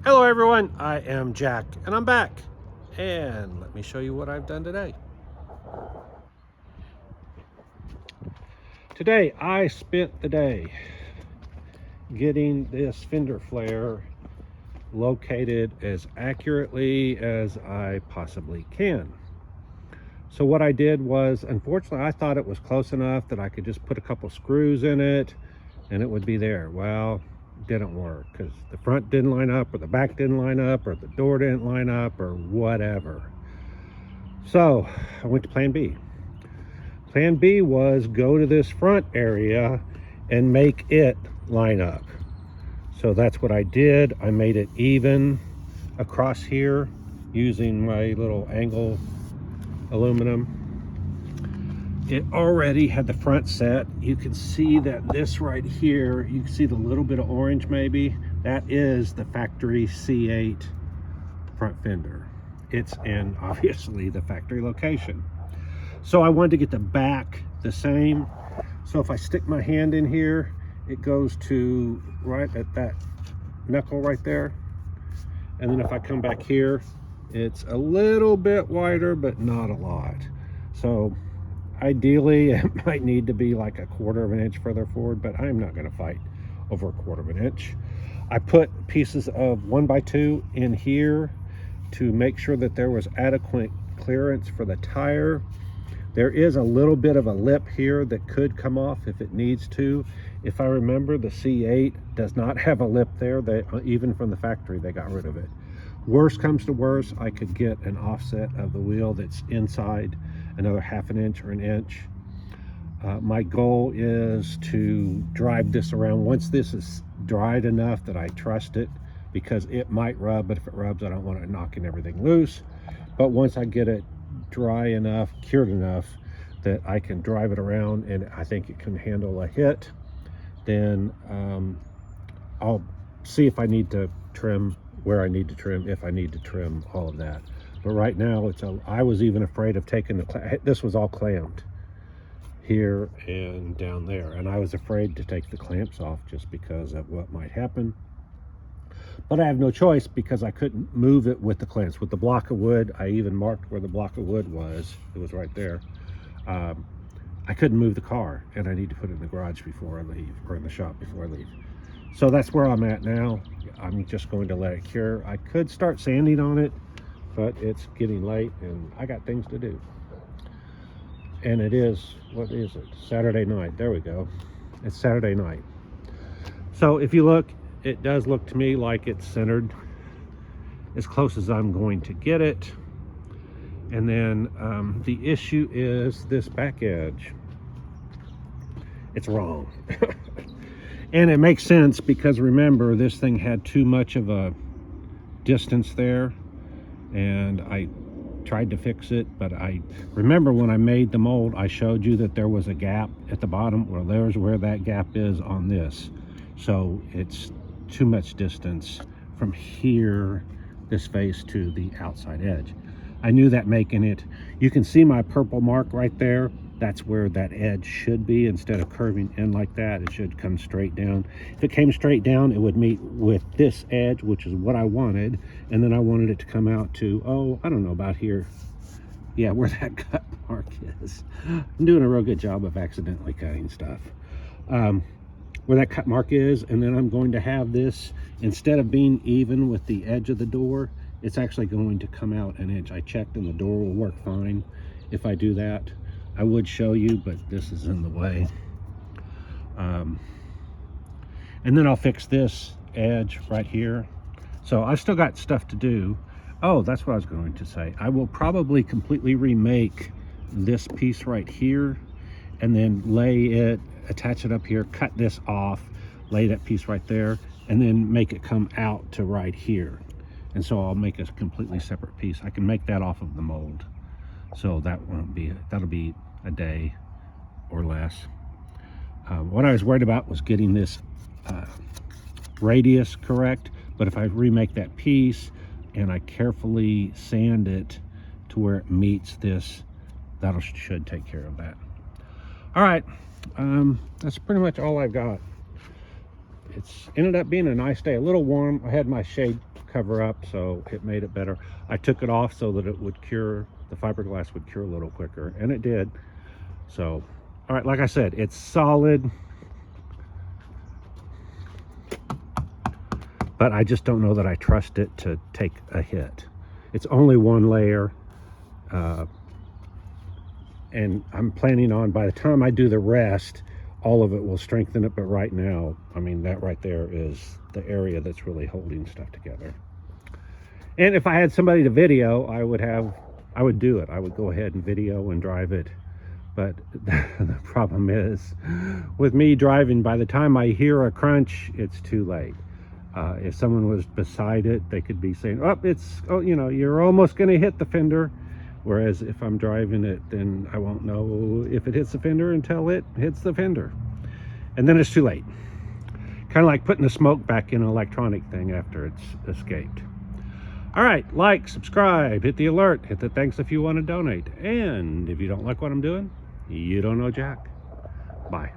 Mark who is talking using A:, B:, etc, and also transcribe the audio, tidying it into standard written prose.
A: Hello everyone, I am Jack and I'm back, and let me show you what I've done today. Today I spent the day getting this fender flare located as accurately as I possibly can. So what I did was, unfortunately I thought it was close enough that I could just put a couple screws in it and it would be there. Well, didn't work because the front didn't line up, or the back didn't line up, or the door didn't line up, or whatever. So I went to plan B. Plan B was go to this front area and make it line up. So that's what I did. I made it even across here using my little angle aluminum. It already had the front set. You can see that this right here, you can see the little bit of orange maybe. That is the factory C8 front fender. It's in obviously the factory location. So I wanted to get the back the same. So if I stick my hand in here, it goes to right at that knuckle right there. And then if I come back here, it's a little bit wider, but not a lot. So ideally, it might need to be like a 1/4 of an inch further forward, but I'm not going to fight over a 1/4 of an inch. I put pieces of 1x2 in here to make sure that there was adequate clearance for the tire. There is a little bit of a lip here that could come off if it needs to. If I remember, the C8 does not have a lip there. Even from the factory, they got rid of it. Worst comes to worst, I could get an offset of the wheel that's inside another 1/2 inch or an inch. My goal is to drive this around once this is dried enough that I trust it, because it might rub, but if it rubs, I don't want it knocking everything loose. But once I get it dry enough, cured enough that I can drive it around and I think it can handle a hit, then I'll see if I need to trim, where I need to trim, if I need to trim, all of that. But right now, I was even afraid of taking this was all clamped here and down there, and I was afraid to take the clamps off just because of what might happen. But I have no choice, because I couldn't move it with the clamps. With the block of wood, I even marked where the block of wood was. It was right there. I couldn't move the car, and I need to put it in the garage before I leave, or in the shop before I leave. So that's where I'm at now. I'm just going to let it cure. I could start sanding on it, but it's getting late and I got things to do. And it is, what is it? Saturday night. There we go. It's Saturday night. So if you look, it does look to me like it's centered as close as I'm going to get it. And then the issue is this back edge. It's wrong. And it makes sense, because remember, this thing had too much of a distance there, and I tried to fix it. But I remember when I made the mold, I showed you that there was a gap at the bottom. Well, there's where that gap is on this. So it's too much distance from here, this face, to the outside edge. I knew that making it, you can see my purple mark right there. That's where that edge should be. Instead of curving in like that, it should come straight down. If it came straight down, it would meet with this edge, which is what I wanted. And then I wanted it to come out to, oh, I don't know, about here. Yeah, where that cut mark is. I'm doing a real good job of accidentally cutting stuff. Where that cut mark is, and then I'm going to have this, instead of being even with the edge of the door, it's actually going to come out an inch. I checked and the door will work fine if I do that. I would show you, but this is in the way. And then I'll fix this edge right here. So I've still got stuff to do. Oh, that's what I was going to say. I will probably completely remake this piece right here, and then lay it, attach it up here, cut this off, lay that piece right there, and then make it come out to right here. And so I'll make a completely separate piece. I can make that off of the mold. So that won't be, that'll be a day or less. What I was worried about was getting this radius correct, but if I remake that piece and I carefully sand it to where it meets this, that should take care of that. All right, that's pretty much all I've got. It's ended up being a nice day, a little warm. I had my shade cover up, so it made it better. I took it off so that it would cure, the fiberglass would cure a little quicker, and it did. So, all right, like I said, it's solid, but I just don't know that I trust it to take a hit. It's only one layer, and I'm planning on, by the time I do the rest, all of it will strengthen it. But right now, I mean, that right there is the area that's really holding stuff together. And if I had somebody to video, I would do it. I would go ahead and video and drive it. But the problem is, with me driving, by the time I hear a crunch, it's too late. If someone was beside it, they could be saying, oh, you know, you're almost going to hit the fender. Whereas if I'm driving it, then I won't know if it hits the fender until it hits the fender. And then it's too late. Kind of like putting the smoke back in an electronic thing after it's escaped. All right, like, subscribe, hit the alert, hit the thanks if you want to donate. And if you don't like what I'm doing, you don't know Jack. Bye.